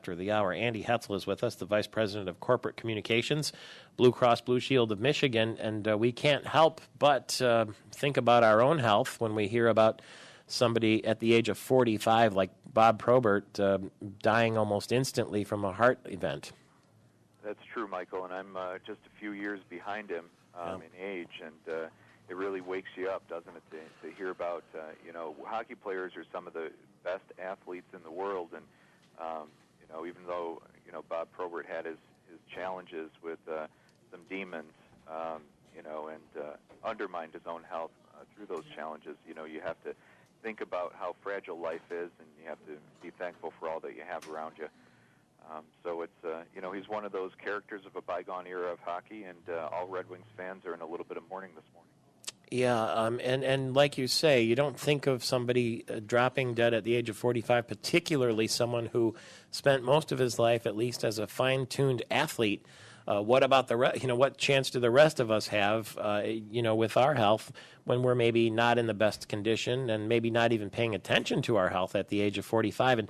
After the hour, Andy Hetzel is with us, the Vice President of Corporate Communications, Blue Cross Blue Shield of Michigan, and we can't help but think about our own health when we hear about somebody at the age of 45, like Bob Probert, dying almost instantly from a heart event. That's true, Michael, and I'm just a few years behind him in age, and it really wakes you up, doesn't it, to hear about, hockey players are some of the best athletes in the world, and even though, Bob Probert had his challenges with some demons, and undermined his own health through those challenges, you have to think about how fragile life is, and you have to be thankful for all that you have around you. So it's, he's one of those characters of a bygone era of hockey, and all Red Wings fans are in a little bit of mourning this morning. Yeah, and like you say, you don't think of somebody dropping dead at the age of 45, particularly someone who spent most of his life, at least as a fine-tuned athlete. What about the what chance do the rest of us have, with our health when we're maybe not in the best condition and maybe not even paying attention to our health at the age of 45?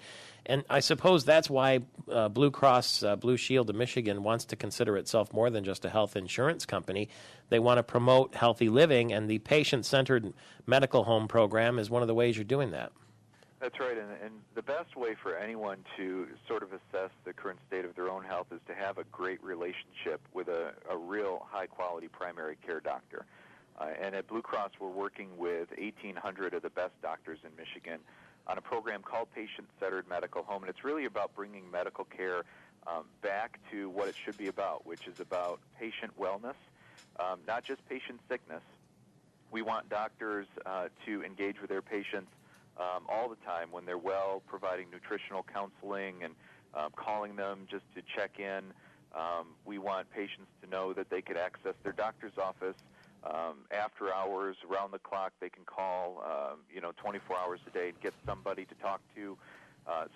And I suppose that's why Blue Cross Blue Shield of Michigan wants to consider itself more than just a health insurance company. They want to promote healthy living, and the patient-centered medical home program is one of the ways you're doing that. That's right, and the best way for anyone to sort of assess the current state of their own health is to have a great relationship with a real high-quality primary care doctor. And at Blue Cross, we're working with 1,800 of the best doctors in Michigan on a program called Patient-Centered Medical Home, and it's really about bringing medical care back to what it should be about, which is about patient wellness, not just patient sickness. We want doctors to engage with their patients all the time when they're well, providing nutritional counseling and calling them just to check in. We want patients to know that they could access their doctor's office after hours, around the clock. They can call, 24 hours a day and get somebody to talk to.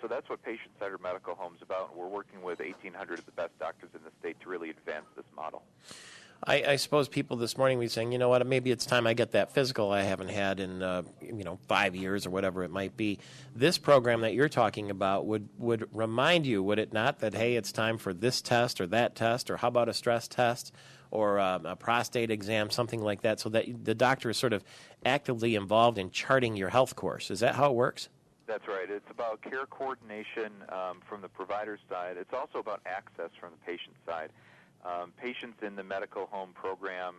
So that's what Patient-Centered Medical Home is about, and we're working with 1,800 of the best doctors in the state to really advance this model. I suppose people this morning will be saying, you know what, maybe it's time I get that physical I haven't had in, 5 years or whatever it might be. This program that you're talking about would remind you, would it not, that, hey, it's time for this test or that test, or how about a stress test or a prostate exam, something like that, so that the doctor is sort of actively involved in charting your health course. Is that how it works? That's right. It's about care coordination from the provider's side. It's also about access from the patient side. Patients in the medical home program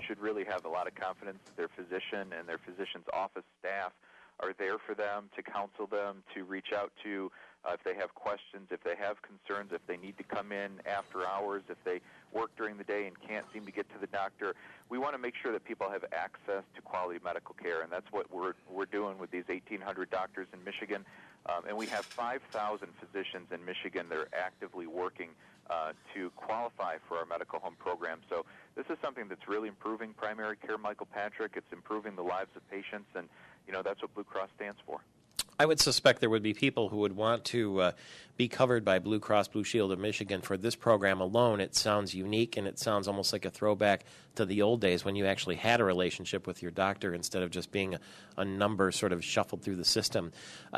should really have a lot of confidence that their physician and their physician's office staff are there for them, to counsel them, to reach out to if they have questions, if they have concerns, if they need to come in after hours, if they work during the day and can't seem to get to the doctor. We want to make sure that people have access to quality medical care, and that's what we're doing with these 1,800 doctors in Michigan. And we have 5,000 physicians in Michigan that are actively working to qualify for our medical home program. So this is something that's really improving primary care, Michael Patrick. It's improving the lives of patients, and that's what Blue Cross stands for. I would suspect there would be people who would want to be covered by Blue Cross Blue Shield of Michigan for this program alone. It sounds unique, and it sounds almost like a throwback to the old days when you actually had a relationship with your doctor instead of just being a number sort of shuffled through the system.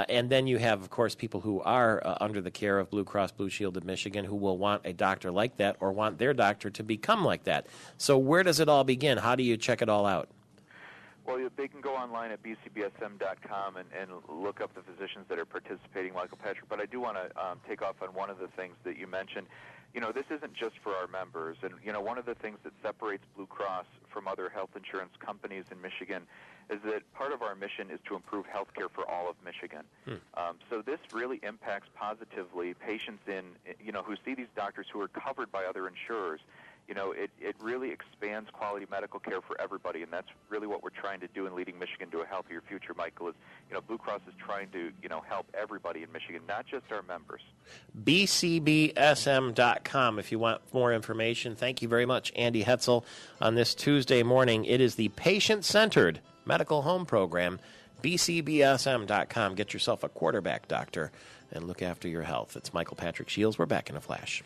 And then you have, of course, people who are under the care of Blue Cross Blue Shield of Michigan who will want a doctor like that or want their doctor to become like that. So where does it all begin? How do you check it all out? Well, they can go online at bcbsm.com and look up the physicians that are participating, Michael Patrick. But I do want to take off on one of the things that you mentioned. This isn't just for our members. And, one of the things that separates Blue Cross from other health insurance companies in Michigan is that part of our mission is to improve health care for all of Michigan. So this really impacts positively patients who see these doctors who are covered by other insurers. It really expands quality medical care for everybody, and that's really what we're trying to do in leading Michigan to a healthier future, Michael, is, Blue Cross is trying to, help everybody in Michigan, not just our members. bcbsm.com if you want more information. Thank you very much, Andy Hetzel, on this Tuesday morning. It is the Patient-Centered Medical Home Program, bcbsm.com. Get yourself a quarterback doctor and look after your health. It's Michael Patrick Shields. We're back in a flash.